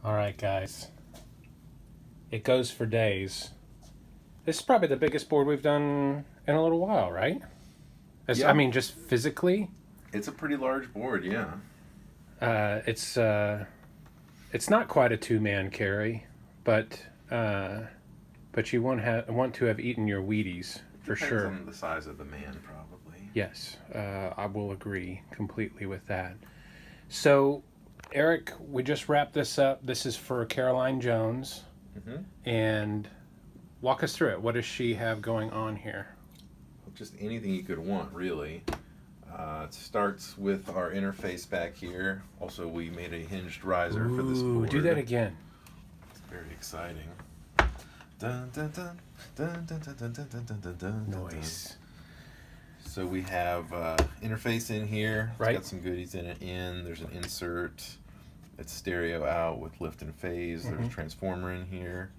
All right, guys. It goes for days. This is probably the biggest board we've done in a little while, right? Yeah. I mean, just physically. It's a pretty large board, yeah. It's not quite a two-man carry, but you want to have eaten your Wheaties for Depends sure. on the size of the man, probably. Yes, I will agree completely with that. So, Eric, we just wrapped this up. This is for Caroline Jones, and walk us through it. What does she have going on here? Just anything you could want, really. It starts with our interface back here. Also, we made a hinged riser for this board. Do that again. It's very exciting. Dun, dun, dun, dun, dun, dun, dun, dun, dun, dun, dun, Noise. So we have interface in here. Right. It's got some goodies in it. There's an insert. It's stereo out with lift and phase. There's a transformer in here.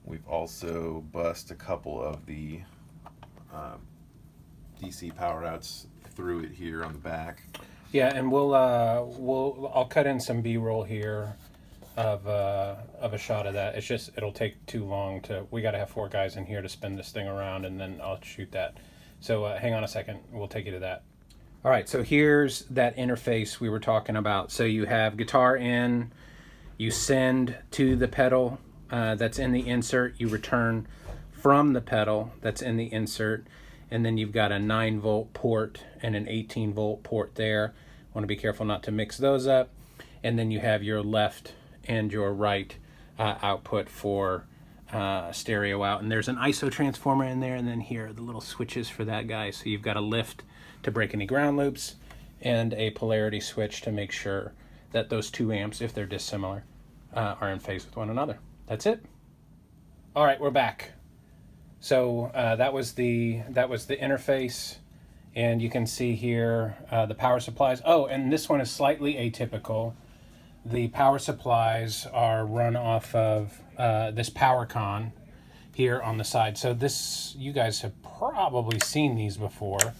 We've also bussed a couple of the DC power outs through it here on the back. Yeah, and I'll cut in some B-roll here of a shot of that. It's just it'll take too long to. We got to have 4 guys in here to spin this thing around, and then I'll shoot that. So hang on a second. We'll take you to that. All right. So here's that interface we were talking about. So you have guitar in. You send to the pedal that's in the insert. You return from the pedal that's in the insert. And then you've got a 9-volt port and an 18-volt port there. Want to be careful not to mix those up. And then you have your left and your right output for stereo out. And there's an ISO transformer in there. And then here are the little switches for that guy. So you've got a lift to break any ground loops and a polarity switch to make sure that those 2 amps, if they're dissimilar, are in phase with one another. That's it. All right, we're back. So that was the interface, and you can see here the power supplies. Oh, and this one is slightly atypical. The power supplies are run off of this PowerCon here on the side. So this, you guys have probably seen these before,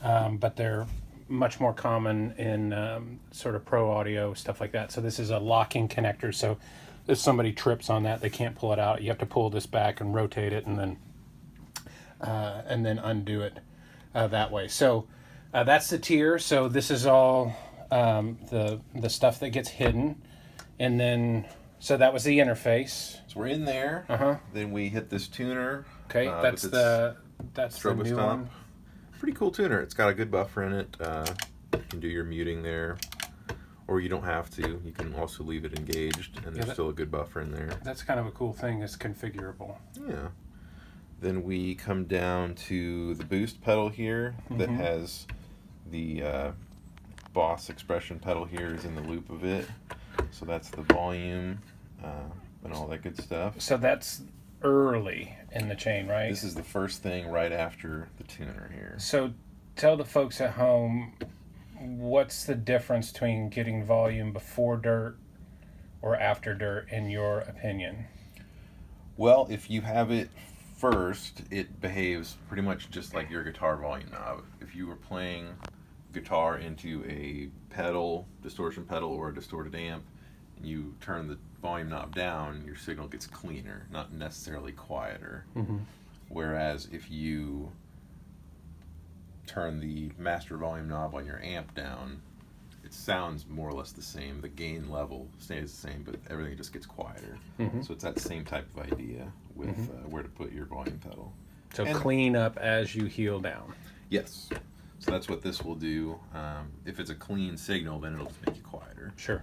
but they're much more common in sort of pro audio, stuff like that. So this is a locking connector. So if somebody trips on that, they can't pull it out. You have to pull this back and rotate it and then undo it that way. So that's the tier. So this is all the stuff that gets hidden. And then, so that was the interface. So we're in there. Then we hit this tuner. Okay, that's the new one. Pretty cool tuner. It's got a good buffer in it. You can do your muting there. Or you don't have to. You can also leave it engaged, and there's still a good buffer in there. That's kind of a cool thing. It's configurable. Yeah. Then we come down to the boost pedal here that has the Boss expression pedal here is in the loop of it. So that's the volume and all that good stuff. So that's early in the chain, right? This is the first thing right after the tuner here. So tell the folks at home, what's the difference between getting volume before dirt or after dirt, in your opinion? Well, if you have it first, it behaves pretty much just like your guitar volume knob. If you were playing guitar into a pedal, distortion pedal, or a distorted amp, and you turn the volume knob down, your signal gets cleaner, not necessarily quieter. Whereas if you turn the master volume knob on your amp down, it sounds more or less the same. The gain level stays the same, but everything just gets quieter. So it's that same type of idea with where to put your volume pedal. So clean up as you heal down. Yes. So that's what this will do. If it's a clean signal, then it'll just make you quieter. Sure.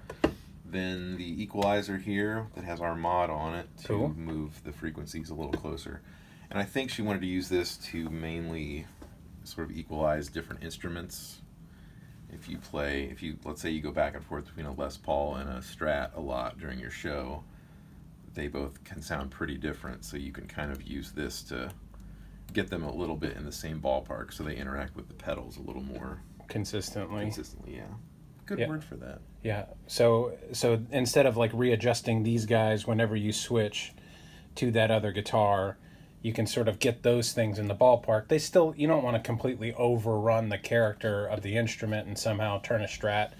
Then the equalizer here that has our mod on it to Cool. move the frequencies a little closer. And I think she wanted to use this to mainly sort of equalize different instruments. If you let's say you go back and forth between a Les Paul and a Strat a lot during your show, they both can sound pretty different, so you can kind of use this to get them a little bit in the same ballpark so they interact with the pedals a little more Consistently, yeah. Good word for that. Yeah. So instead of like readjusting these guys whenever you switch to that other guitar, you can sort of get those things in the ballpark. They still, you don't want to completely overrun the character of the instrument and somehow turn a Strat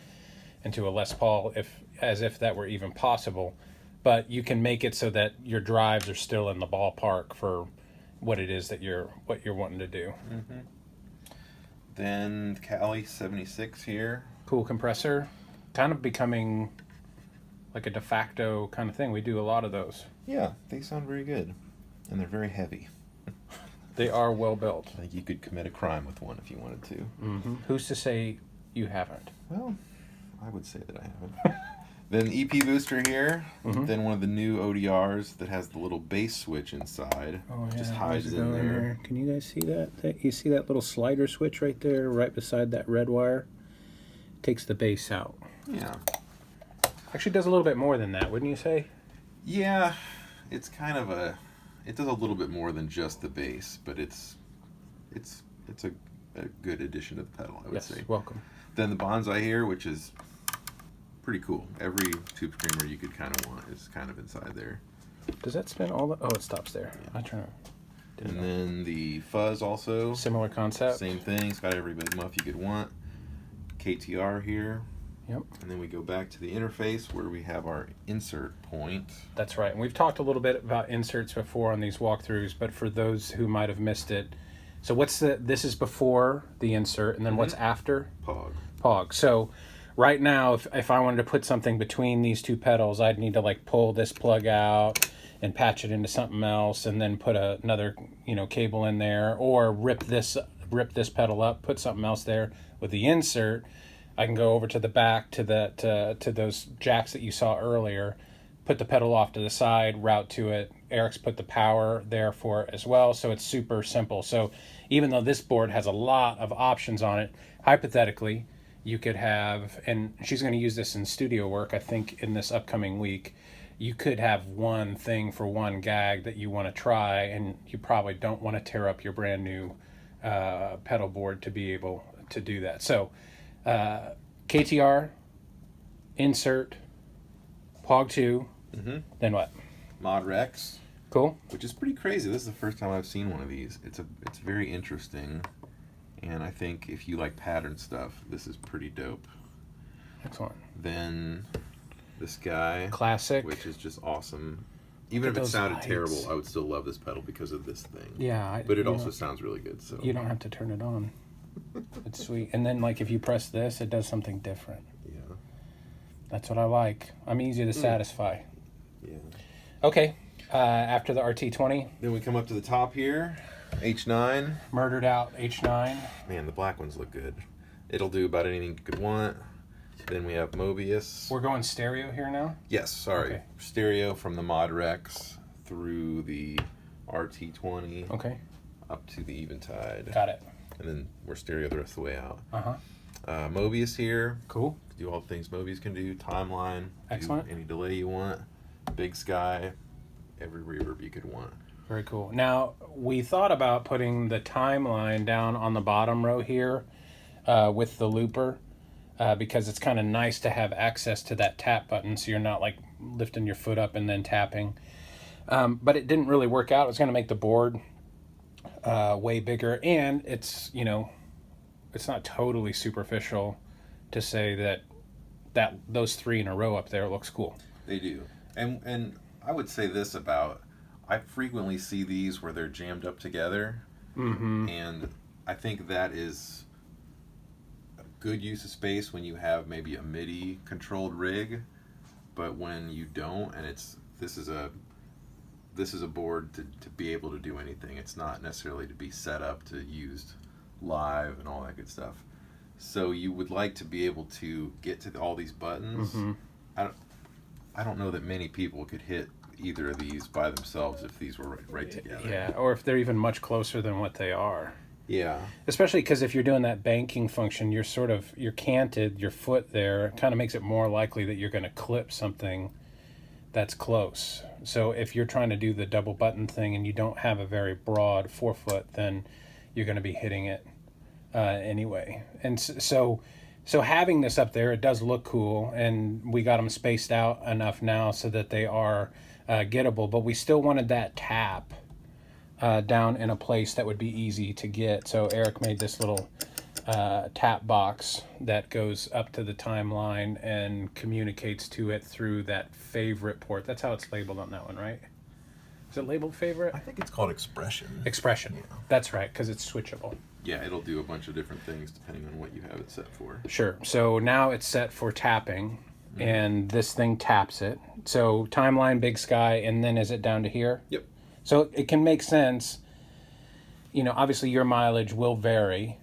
into a Les Paul, as if that were even possible. but you can make it so that your drives are still in the ballpark for what it is that you're wanting to do. Then Cali 76 here. Pool compressor, kind of becoming like a de facto kind of thing. We do a lot of those. Yeah, they sound very good, and they're very heavy. They are well built. I think you could commit a crime with one if you wanted to. Who's to say you haven't? Well, I would say that I haven't. Then EP booster here. Then one of the new ODRs that has the little bass switch inside. Oh, yeah. Just hides in there. Can you guys see that? You see that little slider switch right there, right beside that red wire? Takes the bass out. Yeah. Actually does a little bit more than that, wouldn't you say? Yeah, it's kind of it does a little bit more than just the bass, but it's a good addition to the pedal, I would say. Welcome. Then the bonsai here, which is pretty cool. Every tube screamer you could kind of want is kind of inside there. Does that spin all the... Oh, it stops there. Yeah. I turn it. And then the fuzz also. Similar concept. Same thing. It's got every big muff you could want. KTR here. Yep. And then we go back to the interface where we have our insert point. That's right. And we've talked a little bit about inserts before on these walkthroughs, but for those who might have missed it, so this is before the insert, and then what's after? Pog. So right now, if I wanted to put something between these two pedals, I'd need to like pull this plug out and patch it into something else, and then put another cable in there, or rip this pedal up, put something else there. With the insert, I can go over to the back to those jacks that you saw earlier, put the pedal off to the side, route to it. Eric's put the power there for it as well, so it's super simple. So even though this board has a lot of options on it, hypothetically, you could have, and she's going to use this in studio work, I think, in this upcoming week, you could have one thing for one gag that you want to try, and you probably don't want to tear up your brand new pedal board to be able to do that. So KTR, insert, Pog 2, then what? Mod Rex. Cool. Which is pretty crazy. This is the first time I've seen one of these. It's very interesting, and I think if you like pattern stuff, this is pretty dope. Excellent. Then this guy, classic, which is just awesome. Even if it sounded terrible, I would still love this pedal because of this thing. Yeah, but it also sounds really good. So you don't have to turn it on. It's sweet. And then like if you press this, it does something different. Yeah. That's what I like. I'm easy to satisfy. Yeah. Okay. After the RT20. Then we come up to the top here. H9. Murdered out H9. Man, the black ones look good. It'll do about anything you could want. Then we have Mobius. We're going stereo here now? Yes, sorry. Okay. Stereo from the Mod Rex through the RT20. Okay. Up to the Eventide. Got it. And then we're stereo the rest of the way out. Uh-huh. Mobius here. Cool. Do all the things Mobius can do. Timeline. Excellent. Do any delay you want. Big Sky. Every reverb you could want. Very cool. Now, we thought about putting the timeline down on the bottom row here with the looper because it's kind of nice to have access to that tap button so you're not like lifting your foot up and then tapping. But it didn't really work out. It was going to make the board way bigger, and it's it's not totally superficial to say that those three in a row up there looks cool. They do. And I would say this about, I frequently see these where they're jammed up together, and I think that is a good use of space when you have maybe a MIDI controlled rig, but when you don't, and this is a board to be able to do anything. It's not necessarily to be set up to used live and all that good stuff. So you would like to be able to get to all these buttons. I don't know that many people could hit either of these by themselves if these were right together. Yeah, or if they're even much closer than what they are. Yeah. Especially because if you're doing that banking function, you're canted, your foot there, it kind of makes it more likely that you're going to clip something that's close. So if you're trying to do the double button thing and you don't have a very broad forefoot, then you're going to be hitting it anyway. And so having this up there, it does look cool, and we got them spaced out enough now so that they are gettable, but we still wanted that tap down in a place that would be easy to get. So Eric made this little tap box that goes up to the timeline and communicates to it through that favorite port. That's how it's labeled on that one, right? Is it labeled favorite? I think it's called expression. Expression. Yeah. That's right, because it's switchable. Yeah, it'll do a bunch of different things depending on what you have it set for. Sure. So now it's set for tapping, and this thing taps it. So timeline, big sky, and then is it down to here? Yep. So it can make sense. You know, obviously your mileage will vary,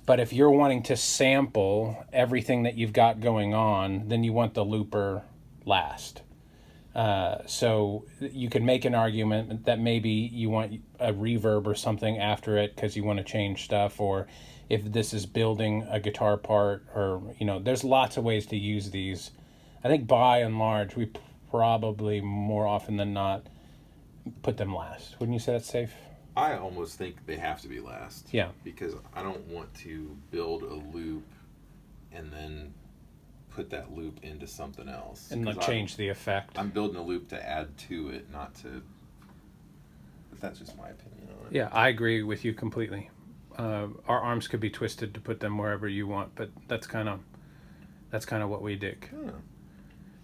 but if you're wanting to sample everything that you've got going on, then you want the looper last. So you can make an argument that maybe you want a reverb or something after it because you want to change stuff, or if this is building a guitar part, or, you know, there's lots of ways to use these. I think by and large, we probably more often than not put them last. Wouldn't you say that's safe? I almost think they have to be last. Yeah. Because I don't want to build a loop and then put that loop into something else. And not change the effect. I'm building a loop to add to it, not to... But that's just my opinion on it. Yeah, I agree with you completely. Our arms could be twisted to put them wherever you want, but that's kind of what we dig. Huh.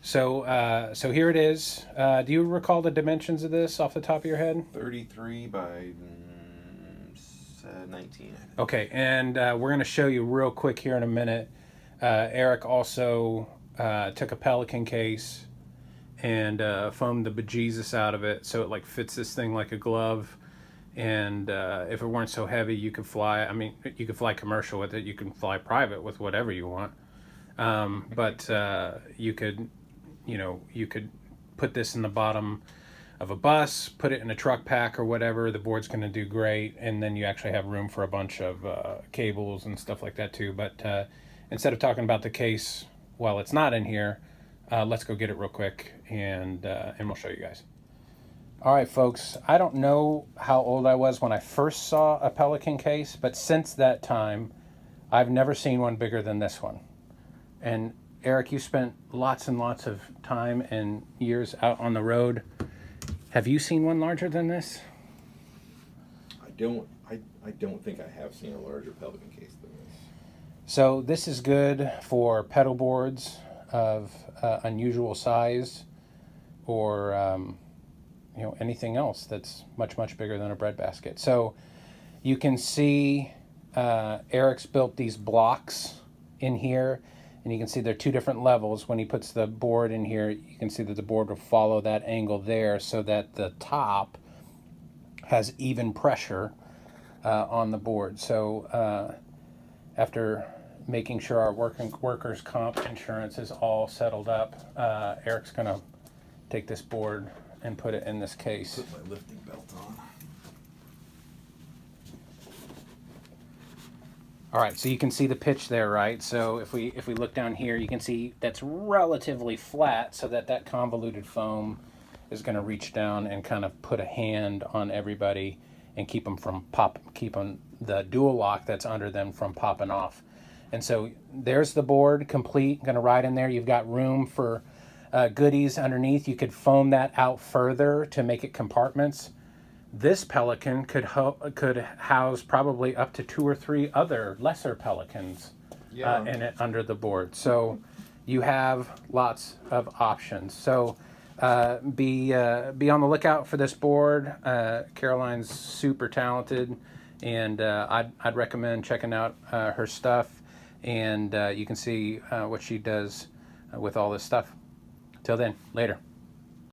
So here it is. Do you recall the dimensions of this off the top of your head? 33 by 19, I think. Okay, and we're going to show you real quick here in a minute. Eric also took a Pelican case and foamed the bejesus out of it, so it like fits this thing like a glove. And if it weren't so heavy, you could fly. I mean, you could fly commercial with it. You can fly private with whatever you want. But you could put this in the bottom of a bus, put it in a truck pack or whatever. The board's going to do great, and then you actually have room for a bunch of cables and stuff like that too. But instead of talking about the case while it's not in here, let's go get it real quick, and we'll show you guys. All right, folks, I don't know how old I was when I first saw a Pelican case, but since that time, I've never seen one bigger than this one. And Eric, you spent lots and lots of time and years out on the road. Have you seen one larger than this? I don't think I have seen a larger Pelican case than this. So this is good for pedal boards of unusual size, or anything else that's much, much bigger than a breadbasket. So you can see Eric's built these blocks in here, and you can see they're two different levels. When he puts the board in here, you can see that the board will follow that angle there so that the top has even pressure on the board. So after making sure our workers' comp insurance is all settled up, Eric's going to take this board and put it in this case. Put my lifting belt on. All right, so you can see the pitch there, right? So if we look down here, you can see that's relatively flat, so that convoluted foam is going to reach down and kind of put a hand on everybody and keep them the dual lock that's under them from popping off. And so there's the board complete, going to ride in there. You've got room for goodies underneath. You could foam that out further to make it compartments. This Pelican could house probably up to 2 or 3 other lesser Pelicans in it under the board. So you have lots of options. So be on the lookout for this board. Caroline's super talented, and I'd recommend checking out her stuff. And you can see what she does with all this stuff. Till then, later.